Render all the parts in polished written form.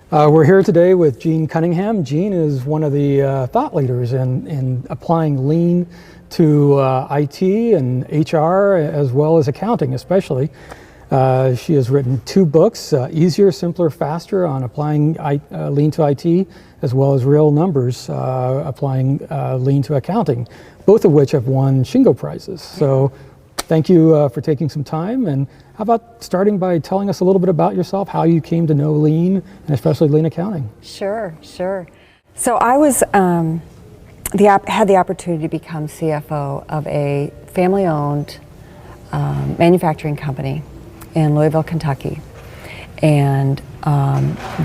We're here today with Gene Cunningham. Gene is one of the thought leaders in applying lean to IT and HR, as well as accounting especially. She has written 2 books, Easier, Simpler, Faster, on applying lean to IT, as well as Real Numbers, applying lean to accounting, both of which have won Shingo prizes. So thank you for taking some time. And how about starting by telling us a little bit about yourself, how you came to know lean, and especially lean accounting? Sure. So I was had the opportunity to become CFO of a family-owned manufacturing company in Louisville, Kentucky, and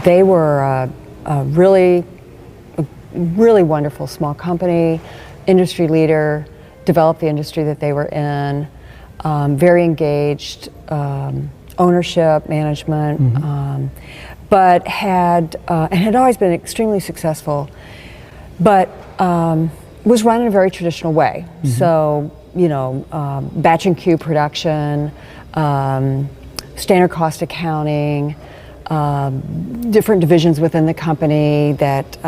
they were a really wonderful small company, industry leader, developed the industry that they were in, very engaged, ownership, management, but had always been extremely successful, but was run in a very traditional way. So, batch and queue production, standard cost accounting, different divisions within the company that,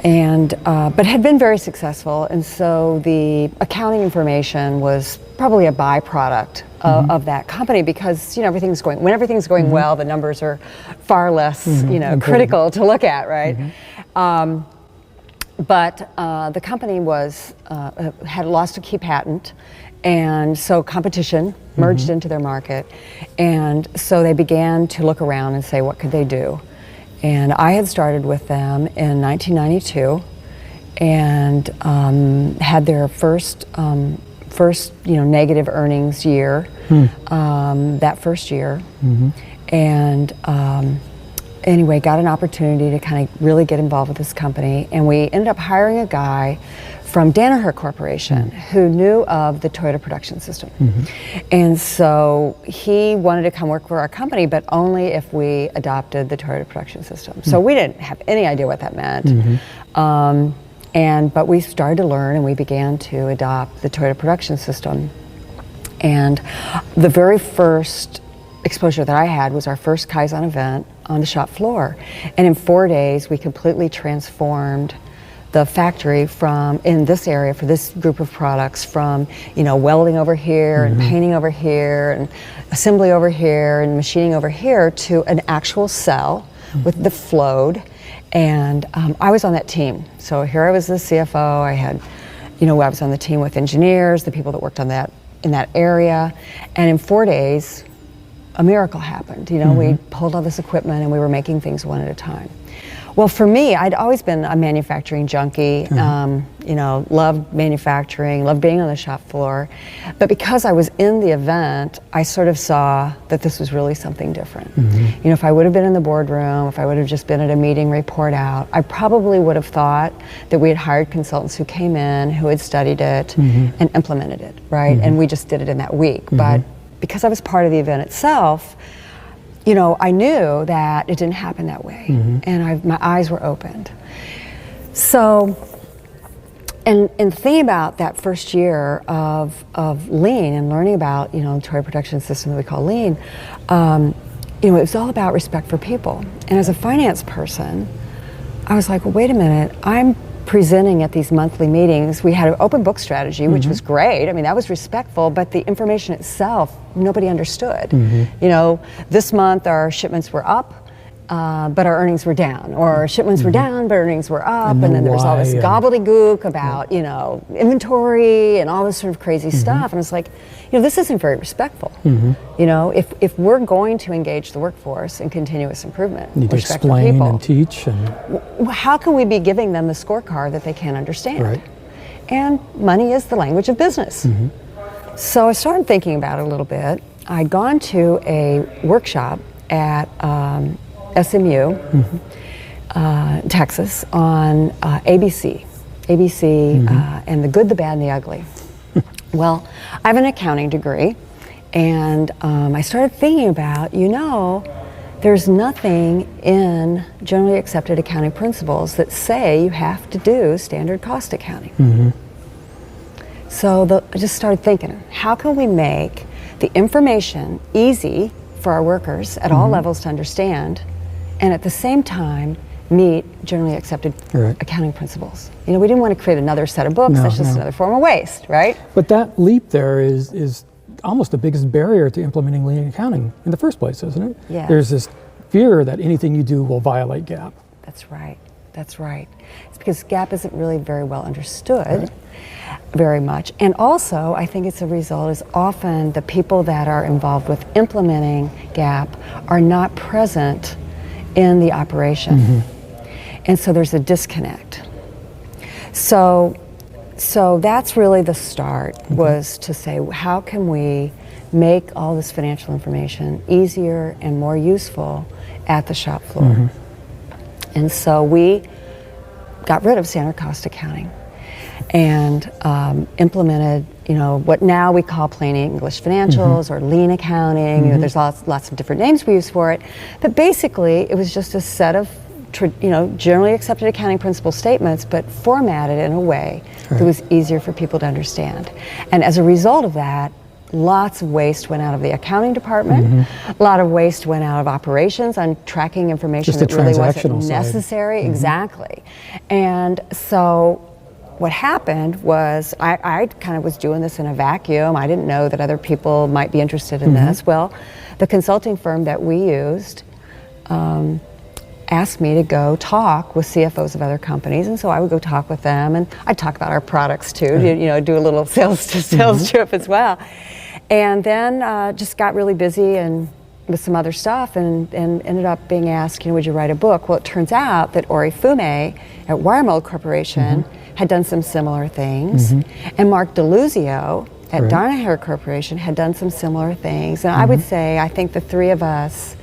but had been very successful, and so the accounting information was probably a byproduct of that company, because when everything's going well, the numbers are far less critical to look at, right? But the company had lost a key patent, and so competition merged into their market, and so they began to look around and say, what could they do? And I had started with them in 1992 and had their first negative earnings year, that first year. And anyway, got an opportunity to kind of really get involved with this company, and we ended up hiring a guy from Danaher Corporation who knew of the Toyota production system. And so he wanted to come work for our company, but only if we adopted the Toyota production system. So we didn't have any idea what that meant. But we started to learn, and we began to adopt the Toyota production system. And the very first exposure that I had was our first Kaizen event on the shop floor. And in 4 days, we completely transformed the factory in this area for this group of products from, welding over here and painting over here and assembly over here and machining over here to an actual cell with the flowed. And I was on that team. So here I was the CFO. I had, I was on the team with engineers, the people that worked on that in that area. And in 4 days, a miracle happened. We pulled all this equipment and we were making things one at a time. Well, for me, I'd always been a manufacturing junkie, loved manufacturing, loved being on the shop floor. But because I was in the event, I sort of saw that this was really something different. If I would have been in the boardroom, if I would have just been at a meeting, report out, I probably would have thought that we had hired consultants who came in, who had studied it and implemented it, right? And we just did it in that week. But because I was part of the event itself, I knew that it didn't happen that way, and my eyes were opened. So, and thinking about that first year of lean and learning about the Toyota production system that we call lean, it was all about respect for people. And as a finance person, I was like, well, wait a minute, I'm presenting at these monthly meetings. We had an open book strategy, which was great. I mean, that was respectful, but the information itself, nobody understood. This month our shipments were up, but our earnings were down, or shipments were down, but earnings were up, and then there was all this gobbledygook about, inventory and all this sort of crazy stuff. And it's like, this isn't very respectful. If we're going to engage the workforce in continuous improvement, you need to explain and teach. And how can we be giving them the scorecard that they can't understand? Right. And money is the language of business. So I started thinking about it a little bit. I'd gone to a workshop at SMU, Texas, on ABC, and the good, the bad, and the ugly. Well, I have an accounting degree, and I started thinking about, there's nothing in generally accepted accounting principles that say you have to do standard cost accounting. So I just started thinking, how can we make the information easy for our workers at all levels to understand, and at the same time meet generally accepted Right. accounting principles. You know, we didn't want to create another set of books. No, That's just no. another form of waste, right? But that leap there is almost the biggest barrier to implementing lean accounting in the first place, isn't it? Yes. There's this fear that anything you do will violate GAAP. That's right. That's right. It's because GAAP isn't really very well understood very much. And also, I think it's a result is often the people that are involved with implementing GAAP are not present in the operation. And so there's a disconnect. So that's really the start, was to say, how can we make all this financial information easier and more useful at the shop floor? And so we got rid of standard cost accounting and implemented, you know, what now we call plain English financials or lean accounting. You know, there's lots of different names we use for it. But basically, it was just a set of, you know, generally accepted accounting principle statements, but formatted in a way that was easier for people to understand. And as a result of that, lots of waste went out of the accounting department. A lot of waste went out of operations on tracking information Just the that really transactional wasn't side. necessary. Exactly. And so what happened was I kind of was doing this in a vacuum. I didn't know that other people might be interested in this. Well, the consulting firm that we used asked me to go talk with CFOs of other companies, and so I would go talk with them, and I'd talk about our products too, you know, do a little sales trip as well. And then just got really busy and with some other stuff, and ended up being asked, you know, would you write a book? Well, it turns out that Ori Fume at Wiremold Corporation had done some similar things, and Mark DeLuzio at Danaher Corporation had done some similar things. And I would say, I think the three of us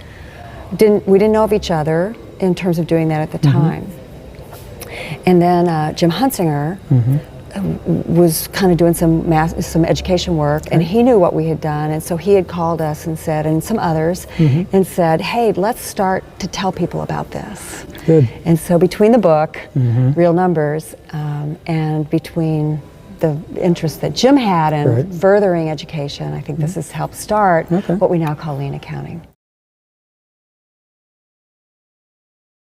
didn't know of each other in terms of doing that at the time. And then Jim Hunsinger was kind of doing some education work, and he knew what we had done, and so he had called us and said, and some others, and said, hey, let's start to tell people about this. Good. And so between the book, Real Numbers, and between the interest that Jim had in furthering education, I think this has helped start what we now call lean accounting.